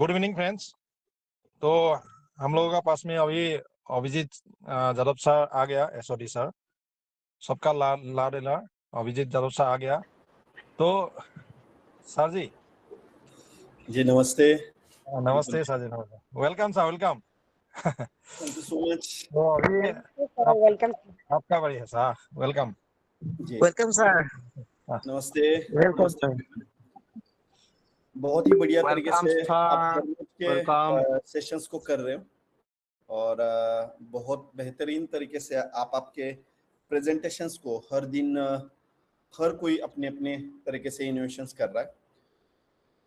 Good evening friends. तो हम लोगों का पास में अभी अभिजीत जादव सर आ गया, एसओडी सर, सबका लाडला अभिजीत जादव सर आ गया। तो सर जी नमस्ते। नमस्ते सर जी, नमस्ते, welcome sir, welcome. Thank you so much. तो अभी वेलकम आपका बढ़िया सर, वेलकम जी वेलकम सर। नमस्ते। वेलकम नमस्ते। सर। बहुत ही बढ़िया तरीके वेलकम से आप सर। वेलकम। सेशंस को कर रहे हो और बहुत बेहतरीन तरीके से आप आपके प्रेजेंटेशंस को हर दिन हर कोई अपने अपने तरीके से इनोवेशंस कर रहा है।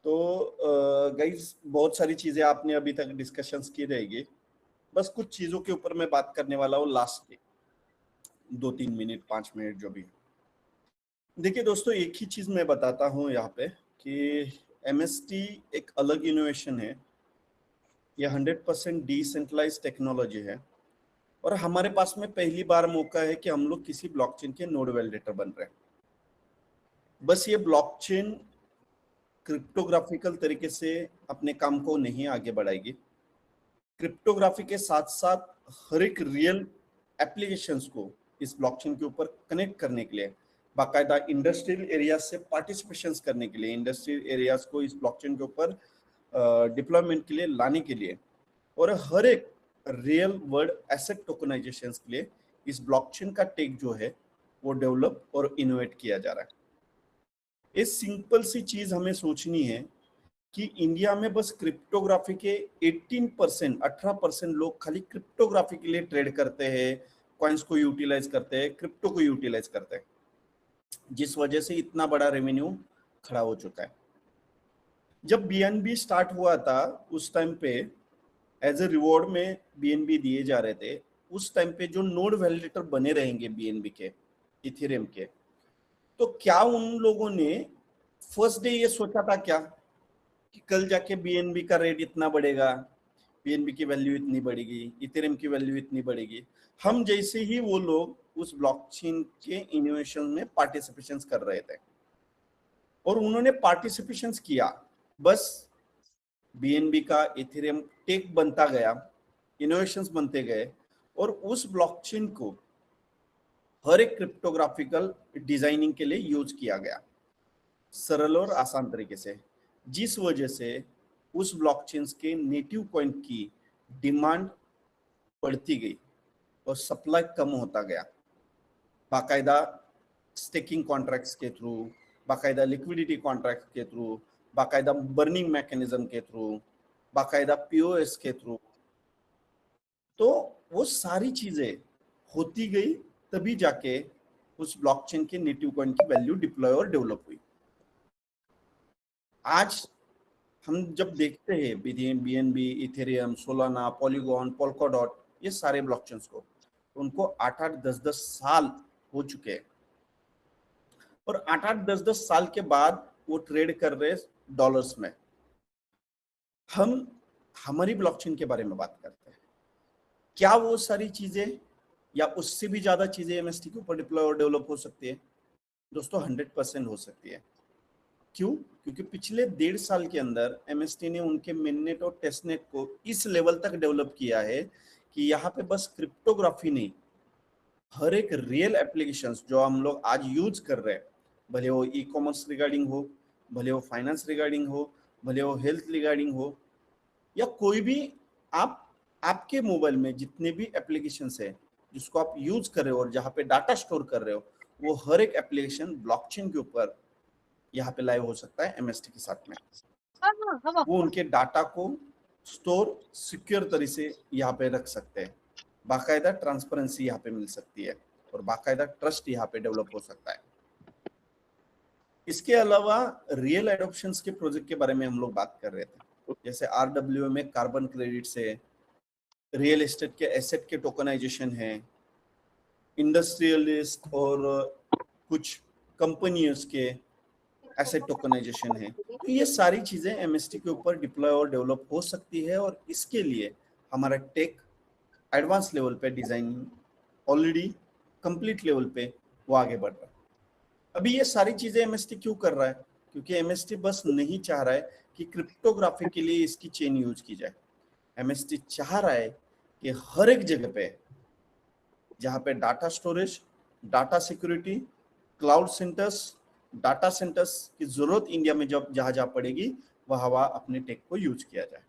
तो गाइस बहुत सारी चीजें आपने अभी तक डिस्कशंस की रहेगी, बस कुछ चीजों के ऊपर मैं बात करने वाला हूँ लास्ट के 2-3 मिनट 5 मिनट जो भी। देखिए दोस्तों, एक ही चीज मैं बताता हूँ यहाँ पे कि एमएसटी एक अलग इनोवेशन है, यह 100% डिसेंट्रलाइज्ड टेक्नोलॉजी है और हमारे पास में पहली बार मौका है कि हम लोग किसी ब्लॉकचेन के नोड वैलिडेटर बन रहे हैं। बस ये ब्लॉकचेन क्रिप्टोग्राफिकल तरीके से अपने काम को नहीं आगे बढ़ाएगी, क्रिप्टोग्राफी के साथ साथ हर एक रियल एप्लीकेशंस को इस ब्लॉकचेन के ऊपर कनेक्ट करने के लिए, बाकायदा इंडस्ट्रियल एरिया से पार्टिसिपेशंस करने के लिए, इंडस्ट्रियल एरियाज को इस ब्लॉकचेन के ऊपर डिप्लॉयमेंट के लिए लाने के लिए और हर एक रियल वर्ल्ड एसेट टोकनाइजेशन के लिए इस ब्लॉकचेन का टेक जो है वो डेवलप और इनोवेट किया जा रहा है। इस सिंपल सी चीज हमें सोचनी है कि इंडिया में बस क्रिप्टोग्राफी के 18% लोग खाली क्रिप्टोग्राफी के लिए ट्रेड करते हैं, कॉइन्स को यूटिलाइज करते हैं, क्रिप्टो को यूटिलाइज करते हैं, जिस वजह से इतना बड़ा रेवेन्यू खड़ा हो चुका है। जब बीएनबी स्टार्ट हुआ था उस टाइम पे एज ए रिवॉर्ड में बीएनबी दिए जा रहे थे। उस टाइम पे जो नोड वैलिडेटर बने रहेंगे बीएनबी के, इथेरियम के, तो क्या उन लोगों ने फर्स्ट डे ये सोचा था क्या कि कल जाके बीएनबी का रेट इतना बढ़ेगा, बीएनबी की वैल्यू इतनी बढ़ेगी, इथेरियम की वैल्यू इतनी बढ़ेगी? हम जैसे ही वो लोग उस ब्लॉकचेन के इनोवेशन में पार्टिसिपेशन कर रहे थे और उन्होंने पार्टिसिपेशन किया, बस बीएनबी का इथेरियम टेक बनता गया, इनोवेशंस बनते गए और उस ब्लॉकचेन को हर एक क्रिप्टोग्राफिकल डिजाइनिंग के लिए यूज किया गया सरल और आसान तरीके से, जिस वजह से उस ब्लॉकचेन्स के नेटिव कॉइन की डिमांड बढ़ती गई और सप्लाई कम होता गया। बाकायदा स्टेकिंग कॉन्ट्रैक्ट्स के थ्रू, बाकायदा लिक्विडिटी कॉन्ट्रैक्ट के थ्रू, बाकायदा बर्निंग मैकेनिज्म के थ्रू, बाकायदा पीओएस के थ्रू, तो वो सारी चीजें होती गई, तभी जाके उस ब्लॉकचेन के नेटिव कॉइन की वैल्यू डिप्लॉय और डेवलप हुई। आज हम जब देखते हैं BNB, Ethereum, Solana, polygon, Polkadot, ये सारे ब्लॉकचेन्स को, उनको 8-8, 10-10 साल हो चुके हैं और 8-8, 10-10 साल के बाद वो ट्रेड कर रहे डॉलर्स में। हम हमारी ब्लॉकचेन के बारे में बात करते हैं, क्या वो सारी चीजें या उससे भी ज्यादा चीजें एमएसटी के ऊपर डिप्लॉय और डेवलप हो सकती है? दोस्तों 100% हो सकती है। क्यों? क्योंकि पिछले 1.5 साल के अंदर एमएसटी ने उनके मेननेट और टेस्टनेट को इस लेवल तक डेवलप किया है कि यहाँ पे बस क्रिप्टोग्राफी नहीं, हर एक रियल एप्लीकेशंस जो हम लोग आज यूज कर रहे हैं, भले वो ई कॉमर्स रिगार्डिंग हो, भले वो फाइनेंस रिगार्डिंग हो, भले वो हेल्थ रिगार्डिंग हो, या कोई भी आपके मोबाइल में जितने भी एप्लीकेशंस है जिसको आप यूज कर रहे हो और जहाँ पे डाटा स्टोर कर रहे हो, वो हर एक एप्लीकेशन ब्लॉकचेन के ऊपर यहाँ पे लाइव हो सकता है एमएसटी के साथ में। वो उनके डाटा को स्टोर सिक्योर तरीके से यहाँ पे रख सकते हैं, बाकायदा ट्रांसपेरेंसी यहाँ पे मिल सकती है और बाकायदा ट्रस्ट यहाँ पे डेवलप हो सकता है। इसके अलावा रियल एडॉप्शंस के प्रोजेक्ट के बारे में हम लोग बात कर रहे थे, जैसे आरडब्ल्यूए में कार्बन क्रेडिट से, रियल एस्टेट के एसेट के टोकनाइजेशन है, इंडस्ट्रियलिस्ट और कुछ कंपनियों के एसेट टोकनाइजेशन है। तो ये सारी चीजें एमएसटी के ऊपर डिप्लॉय और डेवलप हो सकती है और इसके लिए हमारा टेक एडवांस लेवल पे डिजाइन ऑलरेडी कंप्लीट लेवल पे वो आगे बढ़ रहा है। अभी ये सारी चीजें एमएसटी क्यों कर रहा है? क्योंकि MST बस नहीं चाह रहा है कि क्रिप्टोग्राफी के लिए इसकी चेन यूज की जाए। MST चाह रहा है कि हर एक जगह पे जहां पे data storage, data security, cloud centres, data centres की जरूरत इंडिया में जब जहां जहां पड़ेगी वहां वहां अपने टेक को यूज किया जाए।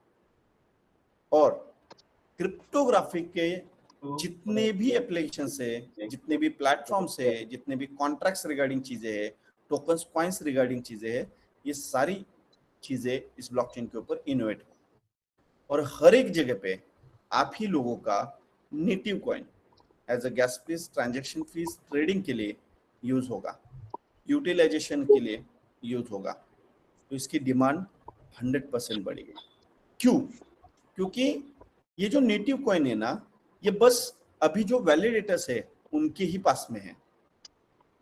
और क्रिप्टोग्राफी के जितने भी एप्लीकेशन है, जितने भी प्लेटफॉर्म्स है, जितने भी कॉन्ट्रैक्ट्स रिगार्डिंग चीजें है, टोकन्स कॉइन्स रिगार्डिंग चीजें है, ये सारी चीजें इस ब्लॉकचेन के ऊपर इनोवेट हो। और हर एक जगह पे आप ही लोगों का native coin as a gas fees, transaction fees, trading के लिए यूज होगा, यूटिलाइजेशन के लिए यूज होगा। तो इसकी डिमांड 100% बढ़ेगी। क्यों? क्योंकि ये जो नेटिव कॉइन है ना, ये बस अभी जो वैलिडेटर्स है उनके ही पास में है।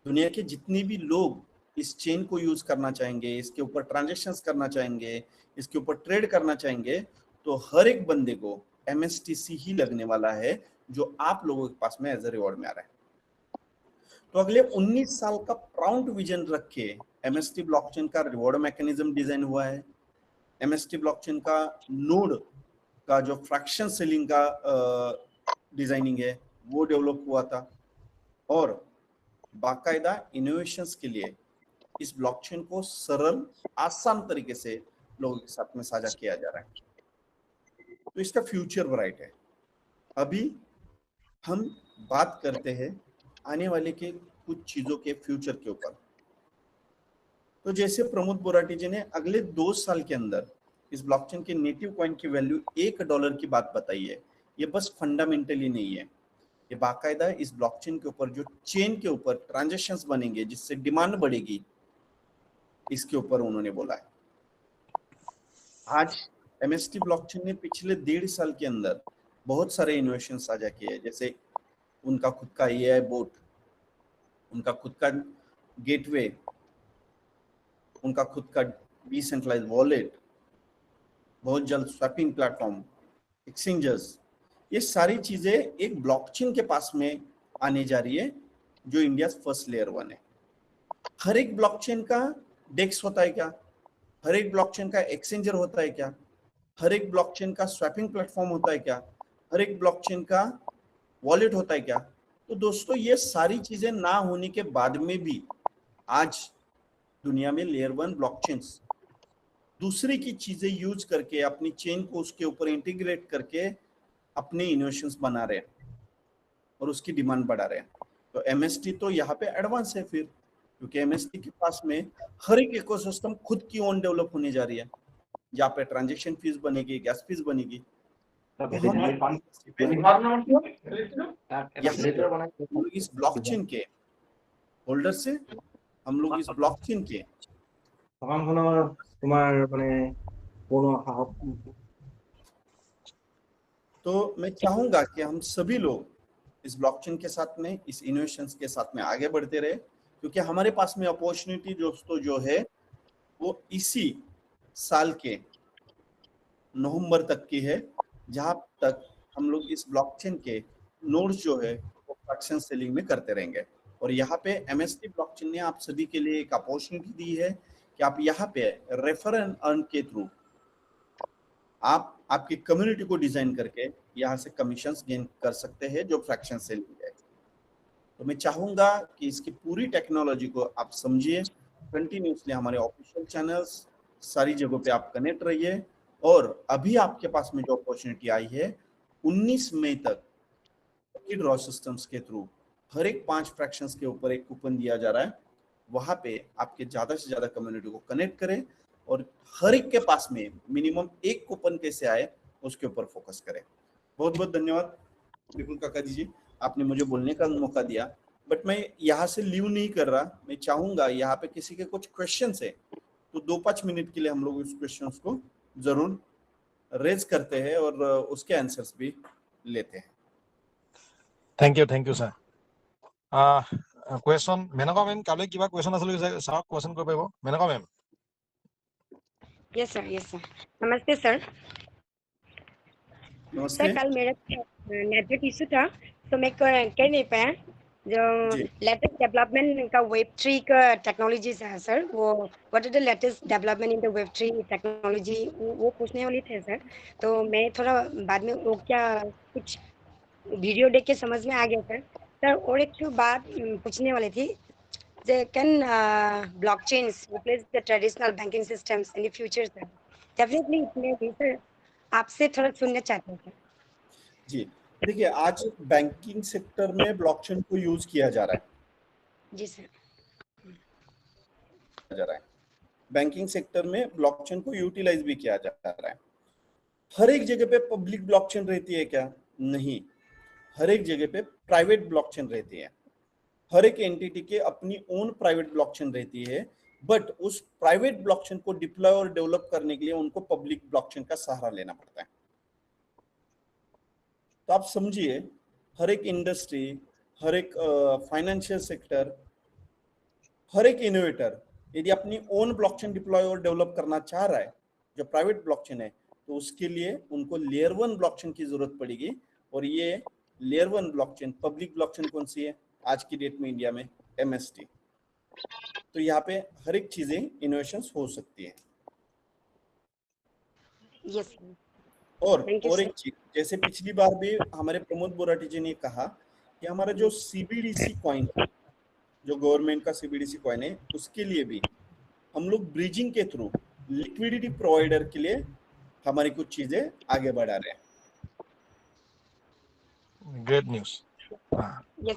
दुनिया के जितने भी लोग इस चेन को यूज करना चाहेंगे, इसके ऊपर ट्रांजैक्शंस करना चाहेंगे, इसके ऊपर ट्रेड करना चाहेंगे, तो हर एक बंदे को MSTC ही लगने वाला है जो आप लोगों के पास में एज ए रिवॉर्ड में आ रहा है। तो अगले 19 साल का प्राउड विजन रख के MST ब्लॉकचेन का रिवॉर्ड मैकेनिज्म डिजाइन हुआ है। MST ब्लॉकचेन का नोड का जो फ्रैक्शन सेलिंग का डिजाइनिंग है वो डेवलप हुआ था। और बाकायदा इनोवेशंस के लिए इस ब्लॉकचेन को सरल, आसान तरीके से लोगों के साथ में साझा किया जा रहा है। तो इसका फ्यूचर ब्राइट है। अभी हम बात करते हैं आने वाले के कुछ चीजों के फ्यूचर के ऊपर। तो जैसे प्रमोद बोराटी जी ने अगले 2 साल के अंदर इस ब्लॉकचेन के नेटिव कॉइन की वैल्यू $1 की बात बताई है। ये बस फंडामेंटली नहीं है, ये बाकायदा इस ब्लॉकचेन के ऊपर जो चेन के ऊपर ट्रांजैक्शंस बनेंगे जिससे डिमांड बढ़ेगी, इसके ऊपर उन्होंने बोला है। आज MST ब्लॉकचेन ने पिछले 1.5 साल के अंदर बहुत सारे इनोवेशन साझा किए हैं। जैसे उनका खुद का AI बोट, उनका खुद का गेटवे, उनका खुद का डिसेंट्रलाइज्ड वॉलेट, बहुत जल्द स्वैपिंग प्लेटफॉर्म, एक्सचेंजर्स, ये सारी चीजें एक ब्लॉकचेन के पास में आने जा रही है जो इंडिया फर्स्ट लेयर 1 है। हर एक ब्लॉकचेन का डेक्स होता है क्या? हर एक ब्लॉकचेन का एक्सचेंजर होता है क्या? हर एक ब्लॉकचेन का स्वैपिंग प्लेटफॉर्म होता है क्या? हर एक ब्लॉकचेन का वॉलेट होता है क्या? तो दोस्तों, ये सारी चीजें ना होने के बाद में भी आज दुनिया में लेयर 1 ब्लॉकचेन्स दूसरे की चीजें यूज करके अपनी चेन को उसके ऊपर इंटीग्रेट करके अपने इनोवेशंस बना रहे हैं और उसकी डिमांड बढ़ा रहे हैं। तो MST तो यहाँ पे एडवांस है फिर, क्योंकि MST के पास में हर एक इकोसिस्टम खुद की ओन डेवलप होने जा रही है, जहाँ पे ट्रांजैक्शन फीस बनेगी, गैस फीस बनेगी। तो हम इस ब्लॉकचेन के होल्डर से, हम लोग इस ब्लॉकचेन के तो मैं चाहूंगा कि हम सभी लोग इस ब्लॉकचेन के साथ में, इस इनोवेशंस के साथ में आगे बढ़ते रहे, क्योंकि हमारे पास में अपॉर्चुनिटी दोस्तों जो है वो इसी साल के नवंबर तक की है, जहां तक हम लोग इस ब्लॉकचेन के नोड्स जो है वो फ्रैक्शन सेलिंग में करते रहेंगे। और यहाँ पे MST ब्लॉकचेन ने आप सभी के लिए एक अपॉर्चुनिटी दी है कि आप यहाँ पे रेफर एंड अर्न के थ्रू आप आपकी कम्युनिटी को डिजाइन करके यहाँ से कमीशंस गेन कर सकते हैं जो फ्रैक्शन सेलिंग है। तो मैं चाहूंगा कि इसकी पूरी टेक्नोलॉजी को आप समझिए, कंटिन्यूसली हमारे ऑफिशियल चैनल्स सारी जगहों पे आप कनेक्ट रहिए। और अभी आपके पास में जो अपॉर्चुनिटी आई है 19 मई तक ड्रॉ सिस्टम्स के थ्रू हर एक 5 फ्रैक्शंस के ऊपर एक कूपन दिया जा रहा है। वहां पे आपके ज्यादा से ज्यादा कम्युनिटी को कनेक्ट करें और हर एक के पास में मिनिमम एक कूपन कैसे आए उसके ऊपर फोकस करें। बहुत बहुत धन्यवाद विपुल काका जी, आपने मुझे बोलने का मौका दिया। बट मैं यहाँ से लीव नहीं कर रहा, मैं चाहूंगा यहाँ पे किसी के कुछ क्वेश्चंस है तो 2-5 मिनट के लिए हम लोग उस क्वेश्चंस को जरूर रेज करते हैं और उसके आंसर्स भी लेते हैं। Thank you sir. Question Menka ma'am काले किबा क्वेश्चन আছিল सर क्वेश्चन কৰিব পাৰিব मेनका मैम? Yes sir. नमस्ते सर। नमस्ते सर कल मेरा नेटवर्क इशू था तो मैं कर नहीं पाया, जो जी लेटेस्ट डेवलपमेंट का वेब3 का टेक्नोलॉजीज है सर, वो what are the latest development in the web3 technology, वो पूछने वाली थे सर। तो मैं थोड़ा बाद में वो क्या कुछ वीडियो देख के समझ में आ गया सर। सर और एक तो बात पूछने वाली थी, can blockchains replace the traditional banking systems in the future sir? Definitely it may be sir। आपसे थोड़ा सुनना चाहते हैं सर। जी, देखिए आज बैंकिंग सेक्टर में ब्लॉकचेन को यूज किया जा रहा जी सर। है बैंकिंग सेक्टर में ब्लॉकचेन को यूटिलाइज भी किया जा रहा है। हर एक जगह पे पब्लिक ब्लॉकचेन रहती है क्या? नहीं, हर एक जगह पे प्राइवेट ब्लॉकचेन रहती है। हर एक एंटिटी के अपनी ओन प्राइवेट ब्लॉकचेन रहती है, बट उस प्राइवेट ब्लॉकचेन को डिप्लॉय और डेवलप करने के लिए उनको पब्लिक ब्लॉकचेन का सहारा लेना पड़ता है। तो आप समझिए, हर एक इंडस्ट्री, हर एक फाइनेंशियल सेक्टर, हर एक इनोवेटर यदि अपनी ओन ब्लॉकचेन डिप्लॉय और डेवलप करना चाह रहा है जो प्राइवेट ब्लॉकचेन है, तो उसके लिए उनको लेयर 1 ब्लॉकचेन की जरूरत पड़ेगी। और ये लेयर 1 ब्लॉकचेन, पब्लिक ब्लॉकचेन कौन सी है आज की डेट में इंडिया में? MST। तो यहाँ पे हर एक चीजें इनोवेशंस हो सकती है। यस सर, और थैंक यू और सर। एक चीज, जैसे पिछली बार भी हमारे प्रमोद बोराटी जी ने कहा कि हमारा जो CBDC कॉइन, जो गवर्नमेंट का CBDC कॉइन है, उसके लिए भी हम लोग ब्रिजिंग के थ्रू लिक्विडिटी प्रोवाइडर के लिए हमारी कुछ चीजें आगे बढ़ा रहे हैं। Great news. हाँ, yes,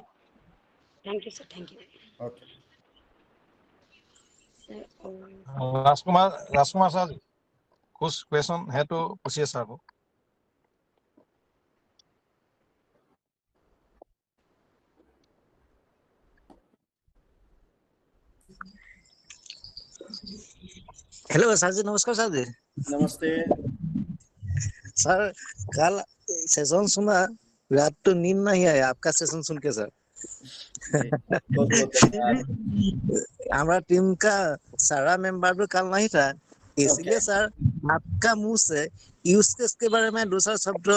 thank you sir, thank you okay, sir. और राजकुमार सर, कुछ क्वेश्चन है तो पूछिए सर को। हेलो सर जी, नमस्कार सर जी। नमस्ते। सर कल सेशन सुना, रात तो नींद नहीं आया आपका सेशन सुन के सर। जी, बहुत बहुत धन्यवाद। हमारा टीम का सारा मेंबर भी कल नहीं था, इसलिए ओके, सर आपका मुंह से यूज केस के बारे में दूसरा शब्द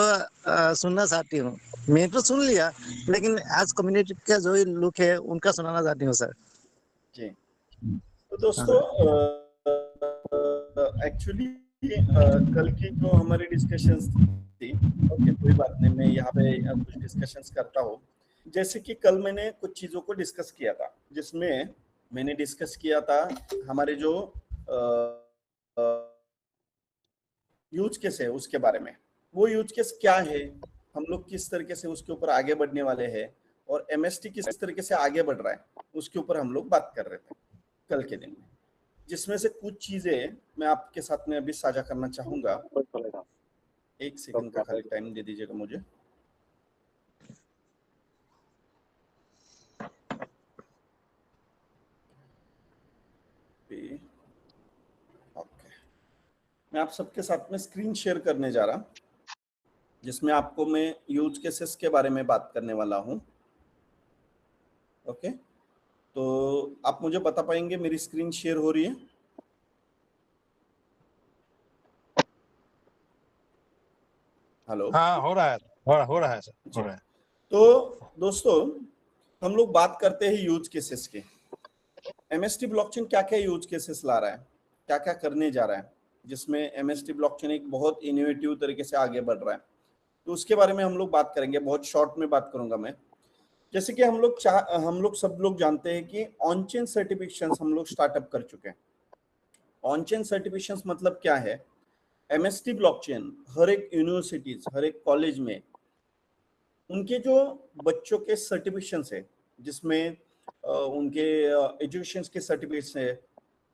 सुनना चाहती हूँ। मैं तो सुन लिया, लेकिन आज कम्युनिटी के जो लोग है उनका सुनाना चाहती हूँ सर। जी। तो दोस्तों, एक्चुअली कल की जो हमारी डिस्कशंस थी, ओके कोई बात नहीं, मैं यहाँ पे कुछ डिस्कशंस करता हूँ। जैसे कि कल मैंने कुछ चीजों को डिस्कस किया था, जिसमें मैंने डिस्कस किया था हमारे जो यूज केस है उसके बारे में। वो यूज केस क्या है, हम लोग किस तरीके से उसके ऊपर आगे बढ़ने वाले हैं, और MST किस तरीके से आगे बढ़ रहा है, उसके ऊपर हम लोग बात कर रहे थे कल के दिन में। जिसमें से कुछ चीजें मैं आपके साथ में अभी साझा करना चाहूंगा। एक सेकंड का खाली टाइम दे दीजिएगा मुझे। ओके, मैं आप सबके साथ में स्क्रीन शेयर करने जा रहा, जिसमें आपको मैं यूज केसेस के बारे में बात करने वाला हूं। ओके, तो आप मुझे बता पाएंगे मेरी स्क्रीन शेयर हो रही है? हेलो? हाँ, हो रहा है सर, जी। हो रहा है। तो दोस्तों, हम लोग बात करते हैं यूज केसेस के। MST ब्लॉकचेन क्या क्या यूज केसेस ला रहा है, क्या क्या करने जा रहा है, जिसमें MST ब्लॉकचेन एक बहुत इनोवेटिव तरीके से आगे बढ़ रहा है। तो उसके बारे में हम लोग बात करेंगे, बहुत शॉर्ट में बात करूंगा मैं। जैसे कि हम लोग सब लोग जानते हैं कि ऑन चेन सर्टिफिकेशंस हम लोग स्टार्टअप कर चुके हैं। ऑन चेन सर्टिफिकेशंस मतलब क्या है? MST ब्लॉकचेन हर एक यूनिवर्सिटीज, हर एक कॉलेज में उनके जो बच्चों के सर्टिफिकेशंस है, जिसमें उनके एजुकेशन के सर्टिफिकेट्स है,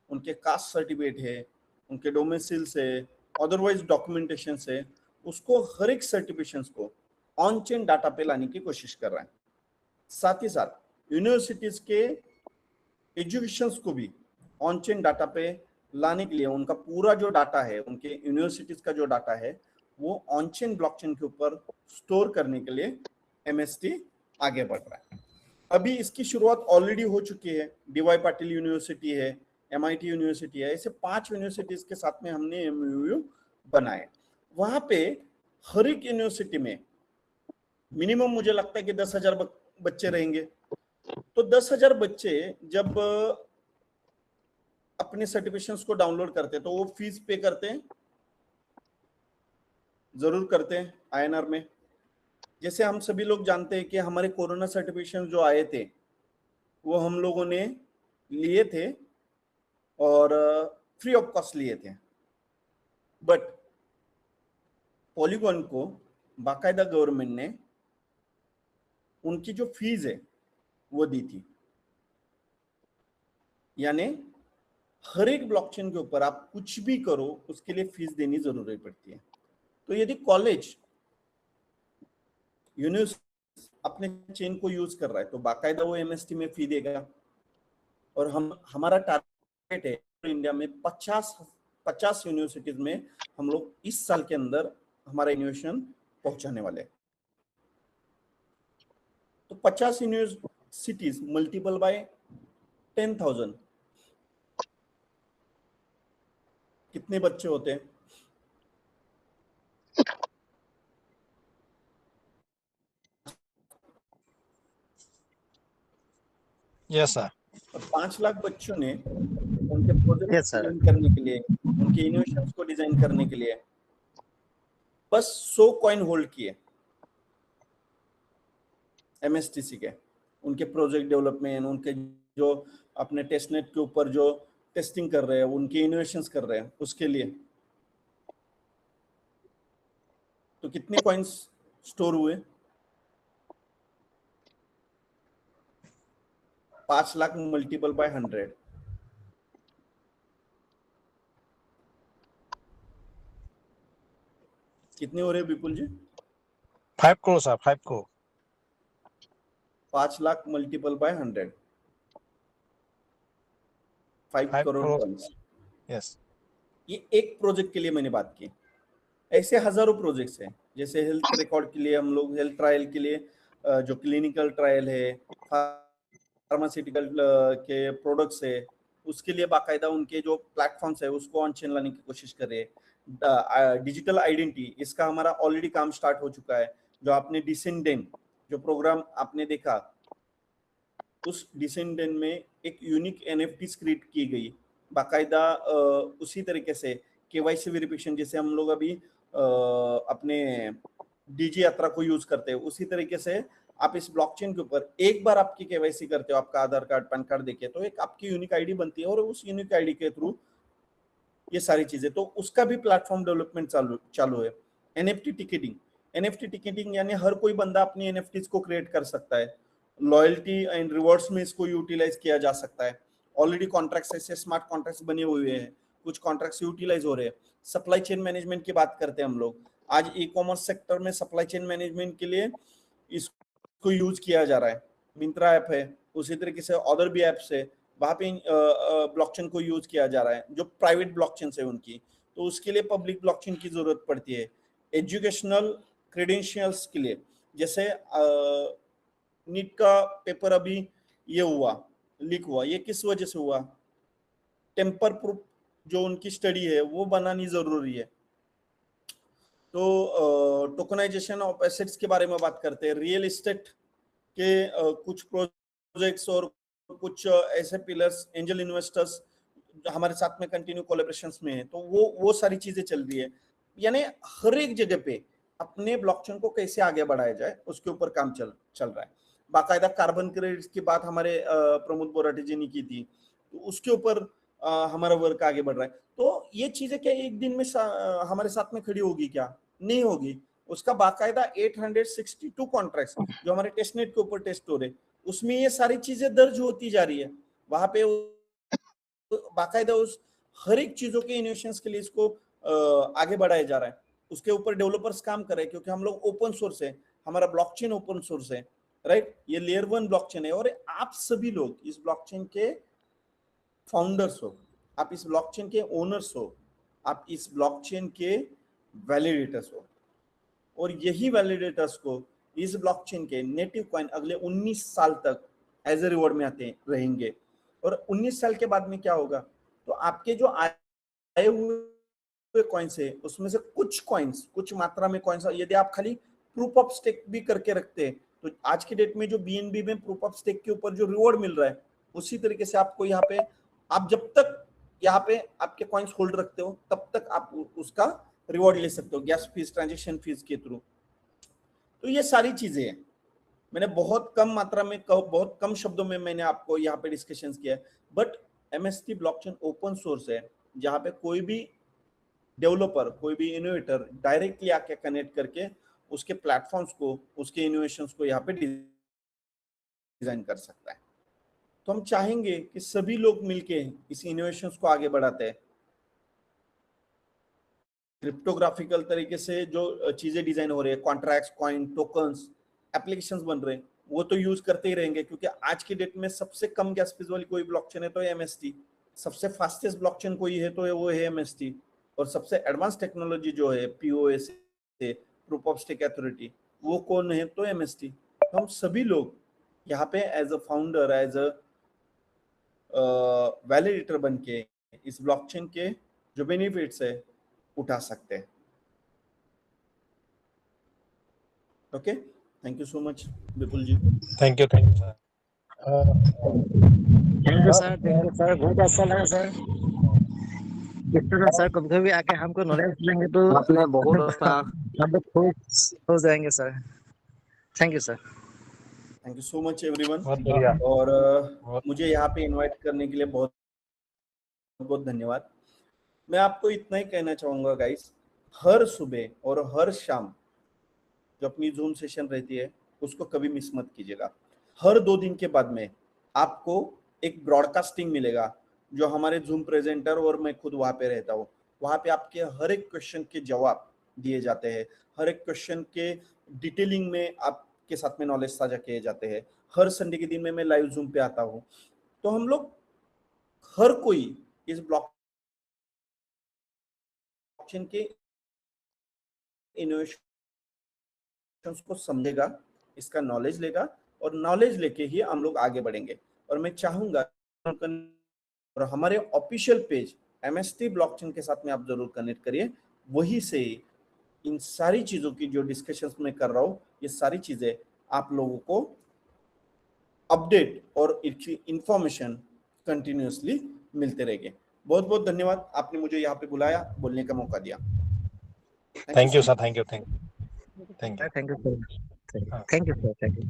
उनके कास्ट सर्टिफिकेट है, उनके डोमिसाइल्स है, अदरवाइज डॉक्यूमेंटेशन है, उसको हर एक सर्टिफिकेशंस को ऑन चेन डाटा पे लाने की कोशिश कर रहा है। साथ ही साथ यूनिवर्सिटीज के एजुकेशंस को भी ऑन चेन डाटा पे लाने के लिए उनका पूरा जो डाटा है, उनके यूनिवर्सिटीज का जो डाटा है, वो ऑन चेन ब्लॉकचेन के ऊपर स्टोर करने के लिए MST आगे बढ़ रहा है। अभी इसकी शुरुआत ऑलरेडी हो चुकी है। DY पाटिल यूनिवर्सिटी है, MIT यूनिवर्सिटी है, ऐसे 5 यूनिवर्सिटीज के साथ में हमने MOU बनाए। वहां पे हर एक यूनिवर्सिटी में मिनिमम मुझे लगता है कि 10,000 बच्चे रहेंगे। तो 10,000 बच्चे जब अपने सर्टिफिकेशंस को डाउनलोड करते हैं तो वो फीस पे करते हैं, जरूर करते हैं आईएनआर में। जैसे हम सभी लोग जानते हैं कि हमारे कोरोना सर्टिफिकेशन जो आए थे वो हम लोगों ने लिए थे और फ्री ऑफ कॉस्ट लिए थे, बट पॉलीगॉन को बाकायदा गवर्नमेंट ने उनकी जो फीस है वो दी थी। यानी हर एक ब्लॉकचेन के ऊपर आप कुछ भी करो उसके लिए फीस देनी जरूरी पड़ती है। तो यदि कॉलेज यूनिवर्सिटी अपने चेन को यूज कर रहा है तो बाकायदा वो एमएसटी में फी देगा। और हमारा टारगेट है इंडिया में 50 यूनिवर्सिटीज में हम लोग इस साल के अंदर हमारा इनोवेशन पहुंचाने वाले हैं। तो 50 यूनिवर्सिटीज मल्टीपल बाय 10,000 कितने बच्चे होते हैं? Yes sir. 5 लाख बच्चों ने उनके प्रोजेक्ट Yes, sir. डिजाइन करने के लिए, उनके इनोवेशंस को डिजाइन करने के लिए बस 100 कॉइन होल्ड किए एमएसटीसी के। उनके प्रोजेक्ट डेवलपमेंट, उनके जो अपने टेस्टनेट के ऊपर जो टेस्टिंग कर रहे हैं, उनके इनोवेशंस कर रहे हैं उसके लिए। तो कितने कॉइन्स स्टोर हुए? 5 लाख मल्टीपल बाय 100, कितने हो रहे हैं विपुल जी? 5 crore sir, 5 crore. 5 lakh multiple bye 100, 5 crore coins. Yes. ये एक प्रोजेक्ट के लिए मैंने बात की, ऐसे हजारों प्रोजेक्ट्स हैं। जैसे हेल्थ रिकॉर्ड के लिए हम लोग हेल्थ ट्रायल के लिए जो क्लिनिकल ट्रायल है, फार्मास्यूटिकल के प्रोडक्ट्स है, उसके लिए बाकायदा उनके जो प्लेटफॉर्म्स है उसको ऑन चेन लाने की कोशिश कर रहे हैं। डिजिटल आइडेंटिटी, इसका हमारा ऑलरेडी काम स्टार्ट हो चुका है। जो आपने डिसेंडेंट जो प्रोग्राम आपने देखा, उस डिसेंडेंट में एक यूनिक एनएफटी क्रिएट की गई बाकायदा। उसी तरीके से केवाईसी वेरिफिकेशन, जैसे हम लोग अभी अपने डीजी यात्रा को यूज करते हैं, उसी तरीके से आप इस ब्लॉकचेन के ऊपर एक बार आपकी केवाईसी करते हो, आपका आधार कार्ड पैन कार्ड देके, तो एक आपकी यूनिक आईडी बनती है और उस यूनिक आईडी के थ्रू ये सारी चीजें, तो उसका भी प्लेटफॉर्म डेवलपमेंट चालू है। एनएफटी टिकटिंग यानी हर कोई बंदा अपनी एनएफटीज को क्रिएट कर सकता है। लॉयल्टी एंड रिवॉर्ड्स में इसको यूटिलाइज किया जा सकता है। ऑलरेडी कॉन्ट्रैक्ट्स ऐसे स्मार्ट कॉन्ट्रैक्ट्स बने हुए हैं, कुछ कॉन्ट्रैक्ट्स यूटिलाइज हो रहे हैं। सप्लाई चेन मैनेजमेंट की बात करते हैं हम लोग। आज ई कॉमर्स सेक्टर में सप्लाई चेन मैनेजमेंट के लिए इसको यूज किया जा रहा है। मिंत्रा ऐप है, उसी तरीके से अदर भी ऐप्स है, वहां पे ब्लॉकचेन को यूज किया जा रहा है। जो प्राइवेट ब्लॉकचेन है उनकी, तो उसके लिए पब्लिक ब्लॉकचेन की जरूरत पड़ती है। एजुकेशनल क्रेडेंशियल्स के लिए, जैसे नीट का पेपर अभी ये हुआ, लीक हुआ, ये किस वजह से हुआ? टेम्पर प्रूफ जो उनकी स्टडी है वो बनानी जरूरी है। तो टोकनाइजेशन ऑफ एसेट्स के बारे में बात करते हैं। रियल एस्टेट के कुछ प्रोजेक्ट्स और कुछ ऐसे पिलर्स, एंजल इन्वेस्टर्स हमारे साथ में कंटिन्यू कोलैबोरेशंस में है, तो वो सारी चीजें चल रही है। यानी हर एक जगह पे अपने ब्लॉकचेन को कैसे आगे बढ़ाया जाए उसके ऊपर काम चल रहा है। बाकायदा कार्बन क्रेडिट्स की बात हमारे प्रमोद बोराटे जी ने की थी, तो उसके ऊपर हमारा वर्क आगे बढ़ रहा है। तो ये चीजें क्या एक दिन में हमारे साथ में खड़ी होगी? क्या नहीं होगी। उसका बाकायदा 862 कॉन्ट्रैक्ट्स जो हमारे टेस्टनेट के ऊपर टेस्ट हो रहे, उसमें ये सारी चीजें दर्ज होती जा रही है। वहां पे बाकायदा उस हर एक चीजों के इनोवेशंस के लिए इसको आगे बढ़ाया जा रहा है। उसके ऊपर डेवलपर्स काम कर रहे हैं, क्योंकि हम लोग ओपन सोर्स है, हमारा ब्लॉकचेन ओपन सोर्स है, राइट। ये लेयर 1 ब्लॉकचेन है और आप सभी लोग इस ब्लॉकचेन के फाउंडर्स हो, आप इस ब्लॉकचेन के ओनर्स हो, आप इस ब्लॉकचेन के वैलिडेटर्स हो। और यही वैलिडेटर्स को इस ब्लॉकचेन के नेटिव कॉइन अगले 19 साल तक एज ए रिवॉर्ड में आते रहेंगे। और 19 साल के बाद में क्या होगा? तो आपके जो आए हुए कॉइन्स है उसमें से कुछ कॉइन्स, कुछ मात्रा में कॉइन्स, यदि आप खाली प्रूफ ऑफ स्टेक भी करके रखते हैं तो आज के डेट में जो BNB में प्रूफ ऑफ स्टेक के ऊपर जो रिवॉर्ड मिल रहा है, उसी तरीके से आपको यहाँ पे, आप जब तक यहाँ पे आपके कॉइन्स होल्ड रखते हो तब तक आप उसका रिवॉर्ड ले सकते हो गैस फीस, ट्रांजेक्शन फीस के थ्रू। तो ये सारी चीजें हैं, मैंने बहुत कम मात्रा में, बहुत कम शब्दों में मैंने आपको यहाँ पे डिस्कशन किया है। But MST blockchain open source है, जहाँ पे कोई भी डेवलपर, कोई भी इनोवेटर डायरेक्टली आके कनेक्ट करके उसके प्लेटफॉर्म्स को, उसके इनोवेशंस को यहाँ पे डिजाइन कर सकता है। तो हम चाहेंगे कि सभी लोग मिलके इस इनोवेशंस को आगे बढ़ाते हैं। क्रिप्टोग्राफिकल तरीके से जो चीजें डिजाइन हो रही है, कॉन्ट्रैक्ट्स, कॉइन, टोकन्स, एप्लीकेशंस बन रहे हैं, वो तो यूज करते ही रहेंगे, क्योंकि आज की डेट में सबसे कम गैस फीस वाली कोई ब्लॉकचेन है तो MST, सबसे फास्टेस्ट ब्लॉकचेन कोई है तो वो है MST, और सबसे एडवांस टेक्नोलॉजी जो है POS, proof of stake authority, वो कौन है तो MST। तो हम सभी लोग यहाँ पे as a founder, as a validator बन के इस ब्लॉकचेन के जो बेनिफिट्स है उठा सकते हैं। Okay, thank you so much Vipul ji. Thank you sir. Thank you sir, बहुत अच्छा लगा सर। इस तरह सर कभी कभी आके हमको नॉलेज देंगे तो आपने बहुत अच्छा हम लोग खुश हो जाएंगे sir. Thank you sir. Thank you so much everyone. बहुत बढ़िया। और बहुत- मुझे यहाँ पे इनवाइट करने के लिए बहुत बहुत धन्यवाद। मैं आपको इतना ही कहना चाहूंगा गाइस, हर सुबह और हर शाम जो अपनी जूम सेशन रहती है उसको कभी मिस मत कीजिएगा। हर 2 दिन के बाद में आपको एक ब्रॉडकास्टिंग मिलेगा, जो हमारे जूम प्रेजेंटर और मैं खुद वहां पे रहता हूँ। वहां पे आपके हर एक क्वेश्चन के जवाब दिए जाते हैं, हर एक क्वेश्चन के डिटेलिंग में आपके साथ में नॉलेज साझा किए जाते हैं। हर संडे के दिन में मैं लाइव जूम पे आता हूँ। तो हम लोग हर कोई इस ब्लॉकचेन के इनोवेशन को समझेगा, इसका नॉलेज लेगा, और नॉलेज लेके ही हम लोग आगे बढ़ेंगे। और मैं चाहूंगा और हमारे ऑफिशियल पेज MST ब्लॉकचेन के साथ में आप जरूर कनेक्ट करिए। वही से इन सारी चीजों की जो डिस्कशंस मैं कर रहा हूँ, ये सारी चीजें आप लोगों को अपडेट और इंफॉर्मेशन कंटिन्यूअसली मिलते रहेंगे। बहुत बहुत धन्यवाद, आपने मुझे यहाँ पे बुलाया, बोलने का मौका दिया। Thank you sir. Thank you sir. Thank you sir. हाँ। Thank you sir. Thank you.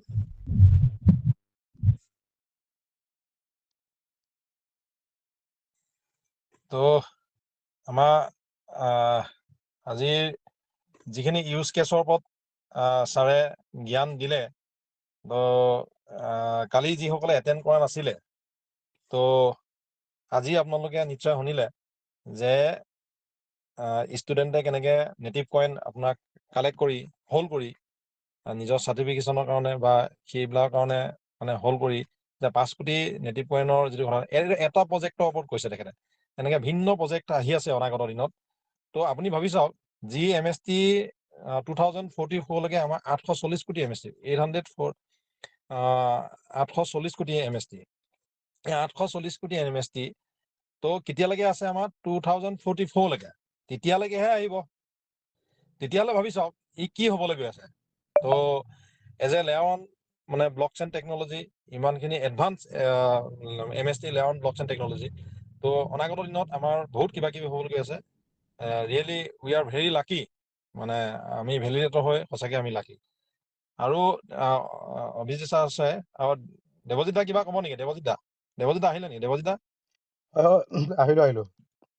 তো আমাৰ আজি যিখিনি ইউজ কেছৰ ওপৰত ছাৰে জ্ঞান দিলে, তো কালি যিসকলে এটেণ্ড কৰা নাছিলে, তো আজি আপোনালোকে নিশ্চয় শুনিলে যে ষ্টুডেণ্টে কেনেকৈ নেটিভ কইন আপোনাক কালেক্ট কৰি হোল্ড কৰি নিজৰ চাৰ্টিফিকেশ্যনৰ কাৰণে বা সেইবিলাকৰ কাৰণে মানে হোল্ড কৰি যে 5 কোটি নেটিভ কইনৰ যিটো কথা, এটা প্ৰজেক্টৰ ওপৰত কৈছে তেখেতে। এনেকৈ ভিন্ন প্ৰজেক্ট আহি আছে অনাগত দিনত। তো আপুনি ভাবি চাওক, যি MST 2044লৈকে আমাৰ 840 কোটি MST, 840 কোটি MST, এই 840 কোটি MST তো কেতিয়ালৈকে আছে আমাৰ 2044লৈকে, তেতিয়ালৈকেহে আহিব। তেতিয়াহ'লে ভাবি চাওক ই কি হ'বলৈ গৈ আছে। তো এজ এ লেয়াৰ ওৱান মানে ব্লকচেইন টেকনলজি, ইমানখিনি advance MST layer one blockchain technology, তো অনাগত দিনত আমাৰ বহুত কিবা কিবি হ'বলৈ গৈ আছে। Really we are very lucky, মানে আমি ভেলিডেটৰ হৈ সঁচাকৈ আমি লাকি। আৰু অভিজিত ছাৰ আছে, আৰু দেৱজিত দা কিবা ক'ব নেকি? দেৱজিত দা আহিলে নেকি? দেৱজিত দা আহিলো